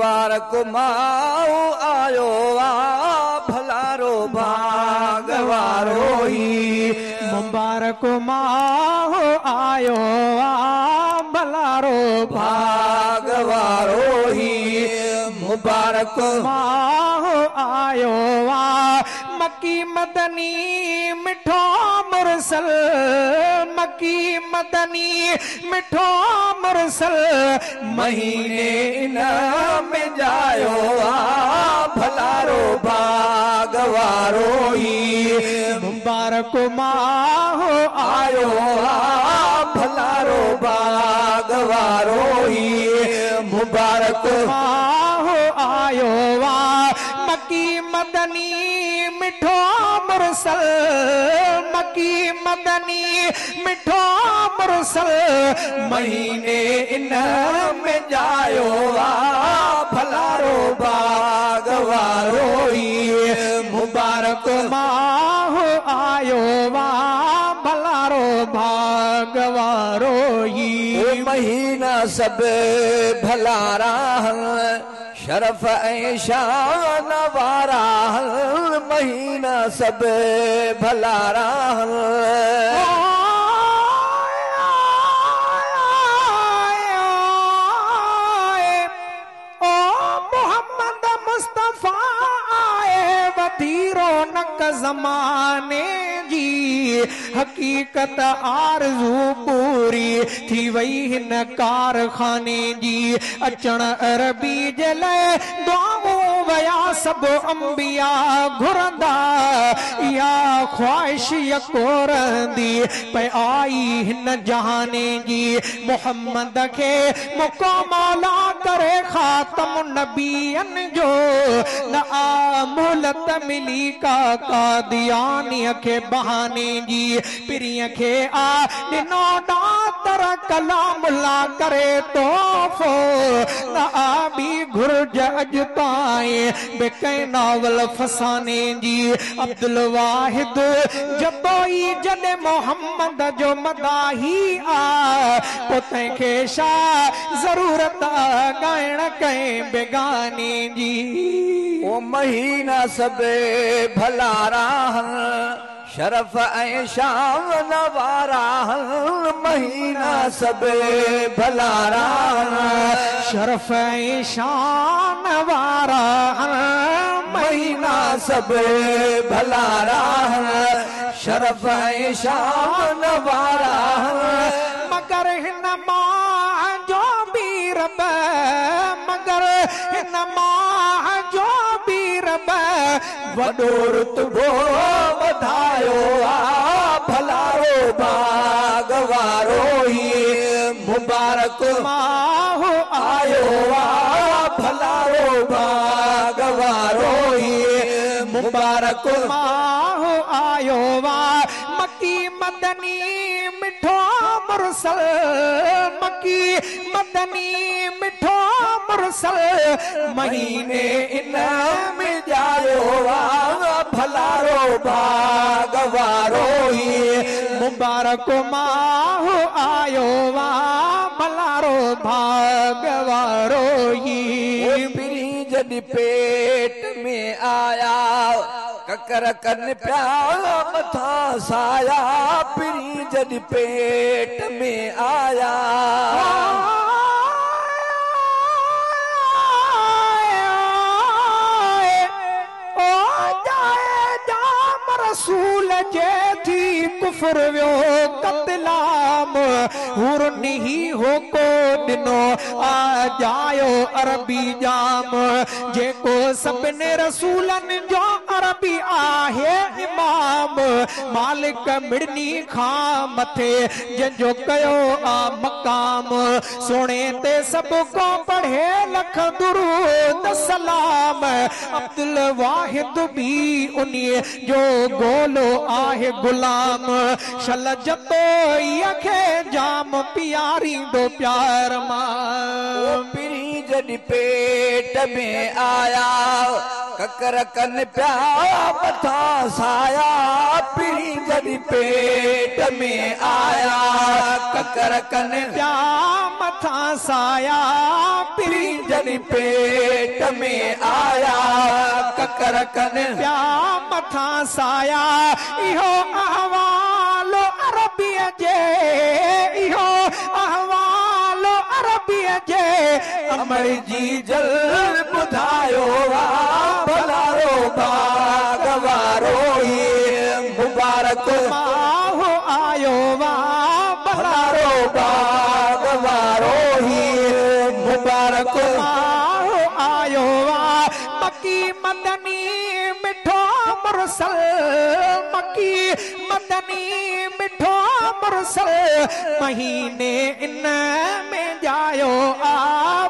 मुबारक माओ आयो भलारो भागवारो ही मुबारक माओ आयो भलारो भागवारो ही मुबारक माओ आयो मक्की मदनी मिठो मुरसल मक्की मदनी मिठो मुरसल महीने में जायो भलारो भागवारो ही मुबारक माहो आयो भलारो भागवारो ही मुबारक माहो आयो मक्की मदनी मिठो मुरसल मक्की मदनी मिठो मुरसल महीने में जायो भलारो भागवारो ही मुबारक माहो आयो भलारो भागवारो ही महीना सब भलारा शरफ ऐं शान वारा महीना सब भलारा मोहम्मद मुस्तफा आए वधीरो नक ज़माने जी हकीकत आरज़ू पूरी थी वई हिन कारखाने जी अचण अरबी जे लाइ दुआऊं वया सब अंबिया घुरंदा या ख्वाहिश यकोरंदी पे आई हिन जहाने जी मोहम्मद के मुकमला करे खातम नबियन जो न मोहलत मिली का कादियानी के बहाने जी पिरिय के आ दिनो डातर कलामुल्ला करे तोफो न आबी घुरज अजताए बेके नावल फसाने जी अब्दुल वाहिद जबोई जने मोहम्मद जो मदाही आ पोते के शा जरूरत गायण कहीं बेगाने जी ओ महीना सब भलारा शरफ ऐं शान वारा महीना सब भलारा शरफ ऐं शान वारा महीना सब भलारा शरफ ऐं शान वारा मगर हिन मां जो भी रब मगर हिन मां जो भी रब वॾो रुतबो वधायो भलारो भागवारो ही मुबारक माहो आयो भलारो भागवारो ही मुबारक माहो आयो मक्की मदनी मिठो मुरसल मक्की मदनी मिठो मुरसल महीने में जायो भलारो भागवारो ही मुबारक माहो आयो भलारो भागवारो ही पिरी जॾहिं पेट में आया ककर कन प्या मथा साया पिरी जॾहिं पेट में आया रसूल जे थी कुफर वियो कतलाम हुर नहीं हो को दिनो आ जायो अरबी जाम जेको सभिनी रसूलन जो अरबी आहे इमाम मालिक मिड़नी खां मथे जंहिंजो कयो आ मकाम सोने ते सब को पढ़े लख दुरूद सलाम अब्दुल वाहिद भी उन्हीं जो गोलो आहे गुलाम शल जतो यखे जाम प्यारी दो प्यार मां पिरी जॾहिं पेट में आया ककर कन प्या मथा साया पिरी पिरी जॾहिं पेट में आया ककर कन प्या मथा साया पिरी जॾहिं पेट में आया ककर कन प्या मथा साया इहो अहवालो अरबीअ जे इहो अहवालो अरबीअ जे अमर जी जल ॿुधायो भलारो बागवारो मुबारक माहो आयो वा भलारो बागवारो मुबारक माहो आयो वा मकी मदनी मिठो मुरसल मकी मदनी मिठो मुरसल महीने इन में जायो आ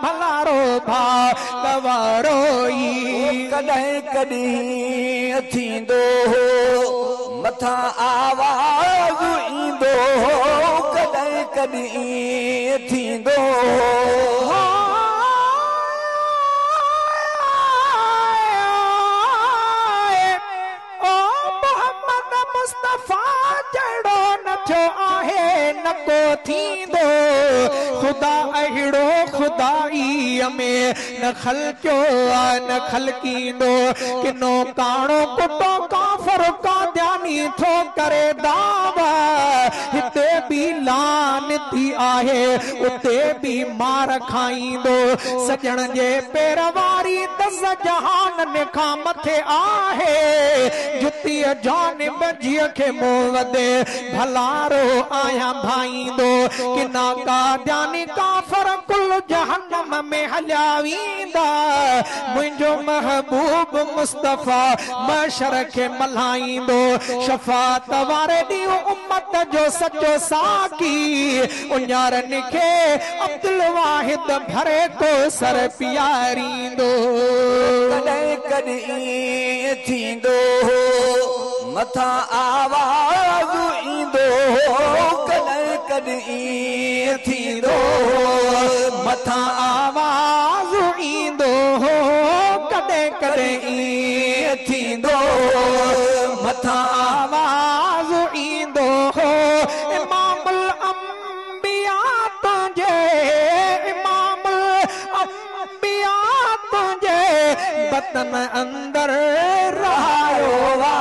भलारो भागवारो कॾहिं कॾहिं थींदो मथां आवाज़ ईंदो कॾहिं कॾहिं थींदो मुस्तफा जड़ो न थियो आहे न को थींदो खुदा अहिड़ो खुदाई में न खलकियो आहे न खलकींदो किनो काणो कुटो काफ़र काद्यानी थो करे दावा हिते भी लानती आहे उते भी मार खाईंदो सजण जे पेरवारी दस जहान खां मथे आहे जुतीअ जानिब जीअ खे मुंहुं वधे भलारो आया भाईंदो किना काद्यानी काफ़र कुल जहन्नम में हलिया वेंदा मुंहिंजो महबूब मुस्तफा मशर खे मल्हाईंदो शफ़ात वारे ॾींहुं उम्मत जो सचो साकी उन्यारनि खे अब्दुल वाहिद भरे को सर पियारींदो कॾहिं कॾहिं थींदो मथां आवाज़ ईंदो कॾहिं कॾहिं थींदो मथां आवाज़ ईंदो कॾहिं कॾहिं थींदो मथां आवाज़ ईंदो इमामुल अंबिया तुंहिंजे इमामुल अंबिया तुंहिंजे बतन अंदर रहायो वा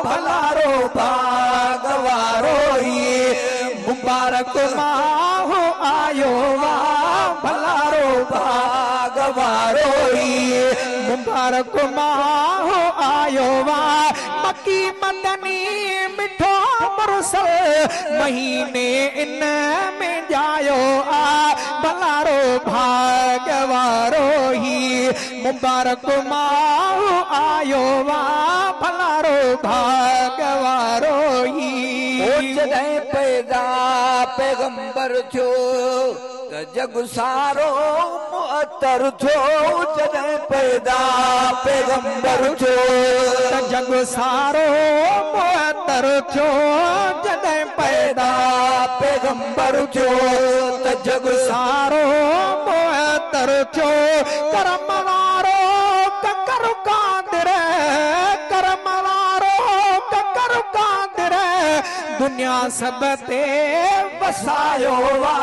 भलारो बागवारो मुबारक माहो आयो वा भलारो बागवारो मुबारक माहो आयो वा मकी मदनी मिठो मुरसल महीने इन में जायो आ भलारो भागवारो मुबारक माहो आयो वा भलारो भागवारो जॾहिं पैदा पैगंबर थियो त जग सारो मुअत्तर थियो जॾहिं पैदा पैगंबर थियो त जग सारो मुअत्तर थियो जॾहिं पैदा पैगंबर थियो त जग सारो मुअत्तर थियो करम वारो ककर कादिर करम वारो ककर कादिर दुनिया सब ते वसायो वा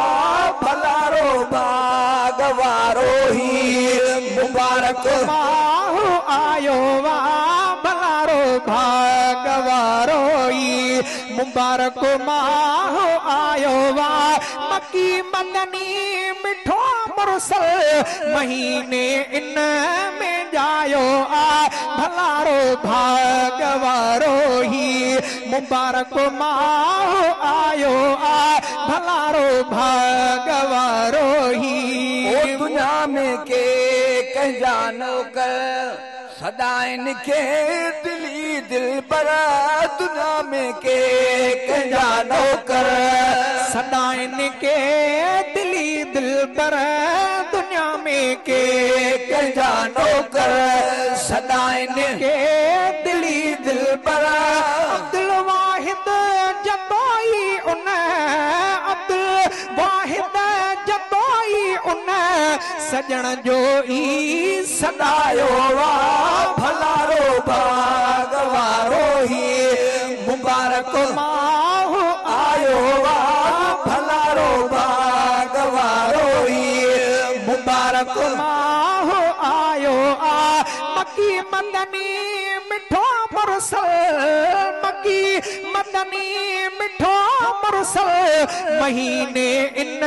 भलारो बागवारो मुबारक माहो आयो वा भलारो भागवारो मुबारक माहो आयो वा मकी मदनी मिठो मुरसल महीने इन में जायो आ भलारो भागवारो मुबारक माहो आयो आ भलारो भागवारो दुनिया में के कहजानो कर सदाइन के दिली दिल पर दुनिया में के कहजानो कर सदाइन के दिली दिल पर दुनिया में के कहजानो कर सदाइन के दिली दिल पर अब्दुल वाहिद जतोई उन अब्दुल वाहिद जतोई उन सजण जो ई सदायो वा भलारो भागवारो मुबारक मुबारक माह आयो भलारो भागवारो मुबारक माह आयो मकी मदनी मिठो मुरसल मकी मदनी मिठो मुरसल महीने इन